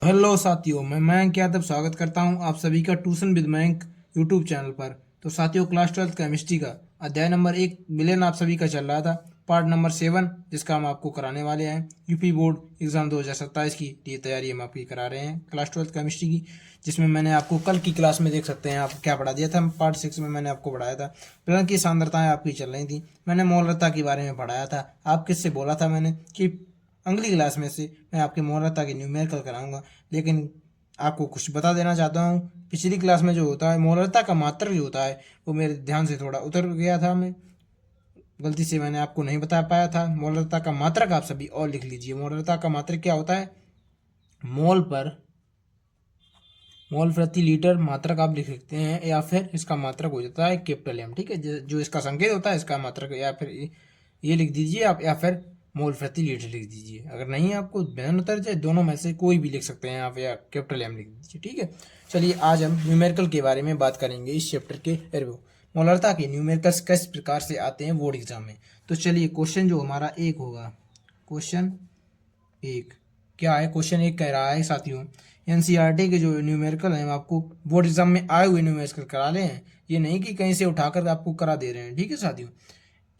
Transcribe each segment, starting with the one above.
Hello साथियों, मैं मयंक यादव स्वागत करता हूं आप सभी का tuition with Mayank YouTube channel पर। तो साथियों, क्लास 12 केमिस्ट्री का अध्याय नंबर 1 विलेन आप सभी का चल रहा था, पार्ट नंबर 7, जिसका हम आपको कराने वाले हैं। यूपी बोर्ड एग्जाम 2027 की ये तैयारी हम आपकी करा रहे हैं क्लास 12 केमिस्ट्री की, जिसमें मैंने आपको कल की क्लास में देख सकते हैं आप क्या पढ़ा दिया था। पार्ट 6 में मैंने आपको पढ़ाया था विलेन की सांद्रताएं आपकी चल रही थी। मैंने मौलरता के बारे में पढ़ाया था। आप किससे बोला था मैंने कि अगली क्लास में से मैं आपकी मौलरता की न्यूमेरिकल कराऊंगा, लेकिन आपको कुछ बता देना चाहता हूँ। पिछली क्लास में जो होता है मौलरता का मात्रक जो होता है वो मेरे ध्यान से थोड़ा उतर गया था। मैं गलती से मैंने आपको नहीं बता पाया था। मौलरता का मात्रक आप सभी और लिख लीजिए। मौलरता का मात्रक क्या होता है? मोल पर मोल प्रति लीटर मात्रक आप लिख सकते हैं, या फिर इसका मात्रक हो जाता है कैपिटल एम। ठीक है, जो इसका संकेत होता है इसका मात्रक, या फिर ये लिख दीजिए आप, या फिर मोल प्रति लीटर लिख दीजिए। अगर नहीं आपको बयान उतर जाए, दोनों में से कोई भी लिख सकते हैं आप, या कैपिटल एम लिख दीजिए। ठीक है, चलिए आज हम न्यूमेरिकल के बारे में बात करेंगे इस चैप्टर के रिव्यू। मौलरता के न्यूमेरिकल्स किस प्रकार से आते हैं बोर्ड एग्जाम में। तो चलिए क्वेश्चन जो हमारा एक होगा, क्वेश्चन एक क्या है? क्वेश्चन एक कह रहा है साथियों, एनसीईआरटी के जो न्यूमेरिकल हैं आपको बोर्ड एग्जाम में आए हुए न्यूमेरिकल करा रहे हैं, ये नहीं कि कहीं से उठाकर आपको करा दे रहे हैं। ठीक है साथियों,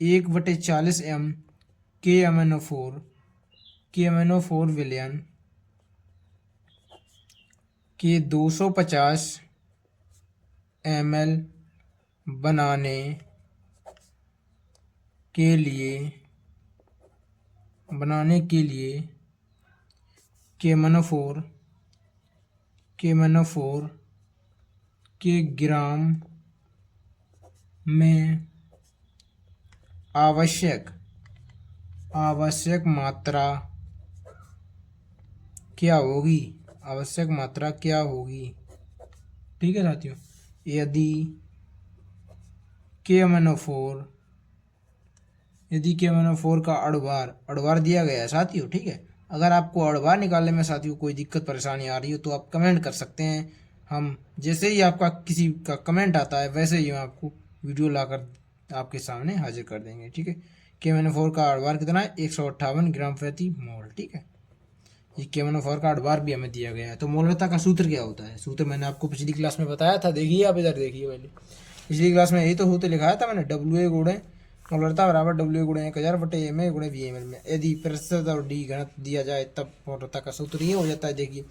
1/40 m के एम एन ओ फोर विलियन के 250 ml बनाने के लिए केमनोफोर के ग्राम में आवश्यक मात्रा क्या होगी? ठीक है साथियों, यदि के एम एन ओ फोर का अड़वार दिया गया है साथियों। ठीक है, अगर आपको अड़वार निकालने में साथियों कोई दिक्कत परेशानी आ रही हो तो आप कमेंट कर सकते हैं। हम जैसे ही आपका किसी का कमेंट आता है वैसे ही हम आपको वीडियो लाकर आपके सामने हाजिर कर देंगे। ठीक है, के एम एन ओ फोर का अड़वार कितना है? 158 ग्राम प्रति मोल। ठीक है, ये के एम एन ओ फोर का अड़वार भी हमें दिया गया है। तो मौलरता का सूत्र क्या होता है? सूत्र मैंने आपको पिछली क्लास में बताया था, देखिए आप इधर देखिए। पहले पिछली क्लास में यही तो सूत्र लिखाया था मैंने, डब्ल्यू ए गुणे मौलरता बराबर डब्ल्यू गुणे 1000 बटे एम ए गुणे वी एम एल में। यदि प्रतिशत और डी घनत्व दिया जाए तब मौलरता का सूत्र ये हो जाता है। देखिए,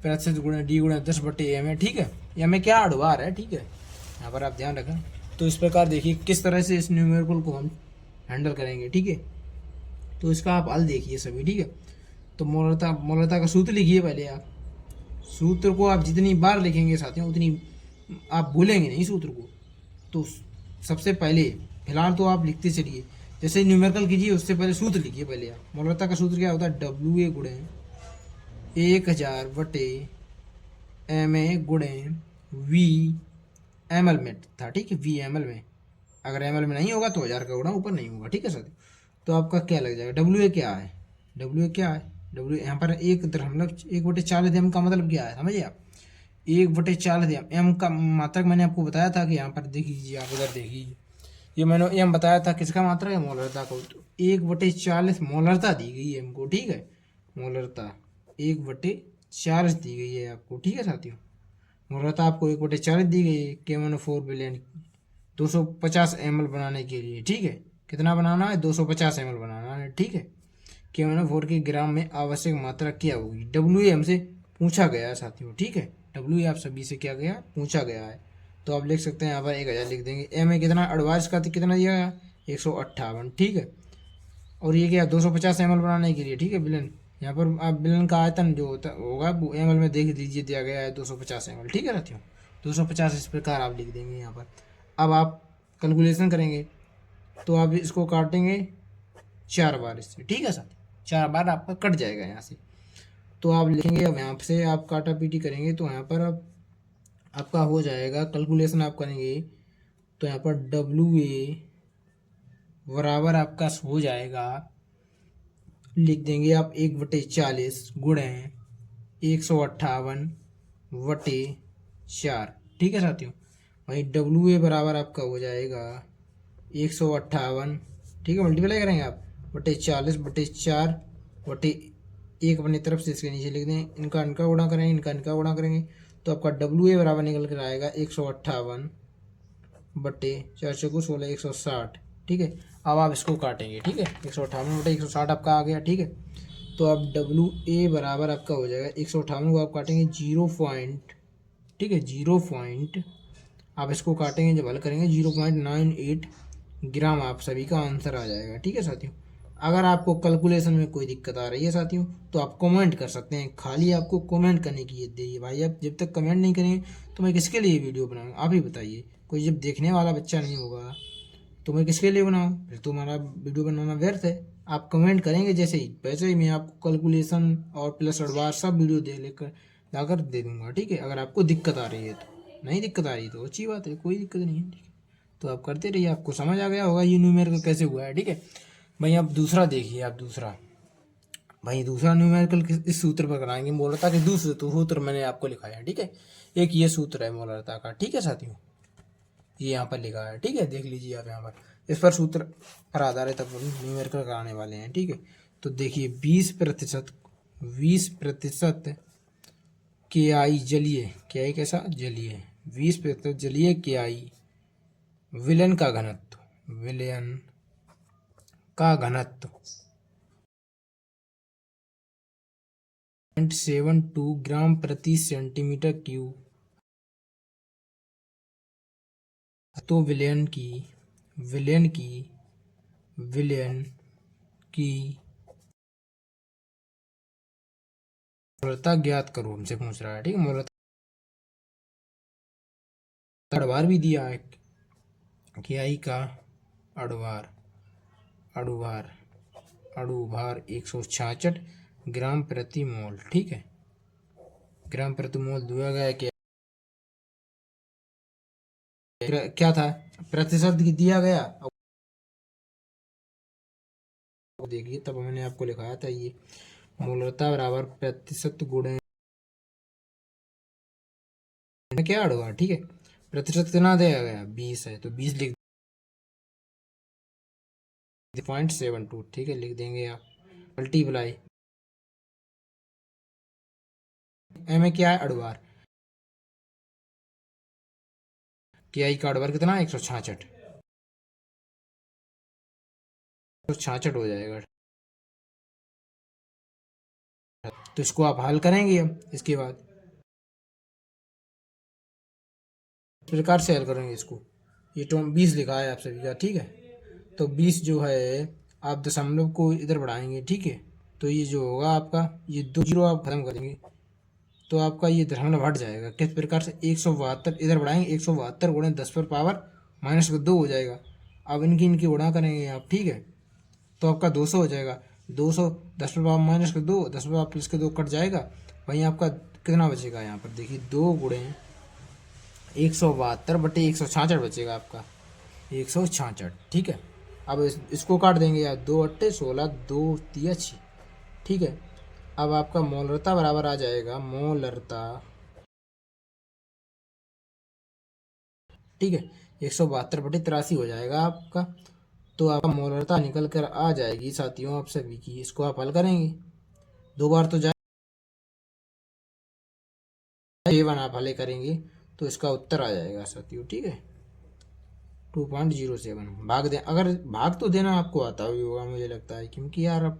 प्रतिशत गुणे डी गुणे 10 बटे एम ए। ठीक है, एम ए क्या अड़वार है। ठीक है, यहाँ पर आप ध्यान रखें। तो इस प्रकार देखिए किस तरह से इस न्यूमेरिकल को हम हैंडल करेंगे। ठीक है, तो इसका आप हल देखिए सभी। ठीक है, तो मौलरता का सूत्र लिखिए पहले आप। सूत्र को आप जितनी बार लिखेंगे साथियों उतनी आप भूलेंगे नहीं सूत्र को। तो सबसे पहले फिलहाल तो आप लिखते चलिए, जैसे न्यूमेरिकल कीजिए उससे पहले सूत्र लिखिए पहले आप। मौलरता का सूत्र क्या होता है? डब्ल्यू ए गुणे 1000 बटे एम ए गुणे वी एम एल में था। ठीक है, वी एम एल में। अगर एम एल में नहीं होगा तो 1000 का गुणा ऊपर नहीं होगा। ठीक है सर, तो आपका क्या लग जाएगा? डब्ल्यू ए क्या है? डब्ल्यू यहाँ पर 1/40 का मतलब क्या है समझिए आप? 1/40 एम का मात्रक मैंने आपको बताया था कि यहाँ पर देख लीजिए, आप उधर देखिए, ये मैंने एम बताया था किसका मात्रक है? मौलरता को। तो 1/40 मौलरता दी गई है एम को। ठीक है, मौलरता 1/40 दी गई है आपको। ठीक है साथियों, मौलरता आपको 1/40 दी गई है के 4 बिलियन 250 ml बनाने के लिए। ठीक है, कितना बनाना है? 250 ml बनाना है। ठीक है, के 4 के ग्राम में आवश्यक मात्रा क्या होगी? डब्ल्यू हमसे पूछा गया है साथियों। ठीक है, डब्ल्यू आप सभी से क्या गया? पूछा गया है। तो आप लिख सकते हैं यहाँ पर 1000 लिख देंगे। एम में कितना एडवांस का कितना दिया गया? 158। ठीक है, और ये क्या? 250 ml बनाने के लिए। ठीक है, बिलन यहाँ पर आप बिलन का आयतन जो होता होगा वो एम में देख लीजिए, दिया गया है 250 ml। ठीक है साथियों, 250 इस प्रकार आप लिख देंगे यहाँ पर। अब आप कैलकुलेशन करेंगे तो आप इसको काटेंगे 4 बार इससे। ठीक है साथियों, 4 बार आपका कट जाएगा यहाँ से। तो आप लिखेंगे, अब यहाँ से आप काटा पीटी करेंगे तो यहाँ पर अब आपका हो जाएगा। कैलकुलेशन आप करेंगे तो यहाँ पर डब्ल्यू ए बराबर आपका हो जाएगा, लिख देंगे आप 1/40 गुणे 158/4। ठीक है साथियों, वहीं डब्ल्यू ए बराबर आपका हो जाएगा 158। ठीक है, मल्टीप्लाई करेंगे आप बटे 40/4 बटे एक अपनी तरफ से इसके नीचे लिख दें, इनका इनका गुणा करेंगे, इनका इनका गुणा करेंगे, तो आपका WA बराबर निकल कर आएगा 158 बटे 4×16 160। ठीक है, अब आप इसको काटेंगे। ठीक है, 158 बटे 160 आपका आ गया। ठीक है, तो अब WA बराबर आपका हो जाएगा 158 को आप काटेंगे 0. ठीक है, 0. आप इसको काटेंगे, जब हल करेंगे 0.98 ग्राम आप सभी का आंसर आ जाएगा। ठीक है साथियों, अगर आपको कैलकुलेशन में कोई दिक्कत आ रही है साथियों तो आप कमेंट कर सकते हैं। खाली आपको कमेंट करने की ये भाई, आप जब तक कमेंट नहीं करेंगे तो मैं किसके लिए वीडियो बनाऊँ, आप ही बताइए। कोई जब देखने वाला बच्चा नहीं होगा तो मैं किसके लिए बनाऊँ, फिर तो हमारा वीडियो बनाना व्यर्थ है। आप कमेंट करेंगे जैसे ही, वैसे ही मैं आपको कैलकुलेशन और प्लस एडवांस सब वीडियो दे लेकर लाकर दे दूंगा। ठीक है, अगर आपको दिक्कत आ रही है तो, नहीं दिक्कत आ रही तो अच्छी बात है, कोई दिक्कत नहीं है। ठीक है, तो आप करते रहिए, आपको समझ आ गया होगा ये न्यूमेरिकल कैसे हुआ है। ठीक है भाई, आप दूसरा देखिए, आप दूसरा भाई दूसरा न्यूमेरिकल इस सूत्र पर कराएंगे। मोलरता के दूसरे तो सूत्र मैंने आपको लिखाया है। ठीक है, एक ये सूत्र है मोलरता का। ठीक है साथियों, ये यहाँ पर लिखा है। ठीक है, देख लीजिए आप यहाँ पर, इस पर सूत्र पर आधारित अब न्यूमेरिकल कराने वाले हैं। ठीक है, तो देखिए 20% KI जलीय, KI कैसा जलीय, 20% जलीय KI विलयन का घनत्व, विलयन का घनत्व 0.72 ग्राम प्रति सेंटीमीटर क्यूब। तो विलयन की मोलरता ज्ञात करो, हमसे पूछ रहा है। ठीक है, मोलरता अड़वार भी दिया है, KI का अड़ुभार 166 ग्राम प्रति मोल। ठीक है, ग्राम प्रति मोल दिया गया कि क्या था, प्रतिशत दिया गया। देखिए तब मैंने आपको लिखाया था ये मोलरता बराबर प्रतिशत गुणे क्या अड़ुभार। ठीक है, प्रतिशत कितना दिया गया 20 है, तो 20 लिख 0.72। ठीक है, लिख देंगे आप, मल्टीप्लाई में क्या है अड़ुभार, KI का अड़ुभार कितना 166 हो जाएगा। तो इसको आप हल करेंगे अब, इसके बाद इस प्रकार से हल करेंगे इसको। ये 20 लिखा है आप सभी का। ठीक है, तो 20 जो है आप दशमलव को इधर बढ़ाएंगे। ठीक है, तो ये जो होगा आपका, ये 2 जीरो आप खत्म करेंगे तो आपका ये दशमलव हट जाएगा। किस प्रकार से, 172 इधर बढ़ाएंगे, 172 गुणे 10 पर पावर -2 हो जाएगा। अब इनकी गुणा करेंगे आप। ठीक है, तो आपका 200 हो जाएगा। 200 10 पर पावर -2, 10 पर पावर +2 कट जाएगा। वहीं आपका कितना बचेगा, यहाँ पर देखिए 2 गुणे 172 बटे 166 बचेगा आपका 166। ठीक है, अब इसको काट देंगे यार, 2 अट्टे 16, 2 तिया 6। ठीक है, अब आपका मोलरता बराबर आ जाएगा, मोलरता ठीक है 172 बटे 83 हो जाएगा आपका। तो आपका मोलरता निकल कर आ जाएगी साथियों आप सभी की। इसको आप हल करेंगे, 2 बार तो जाए, 1 आप हल करेंगे तो इसका उत्तर आ जाएगा साथियों। ठीक है, 2.07 भाग दें, अगर भाग तो देना आपको आता ही होगा मुझे लगता है, क्योंकि यार अब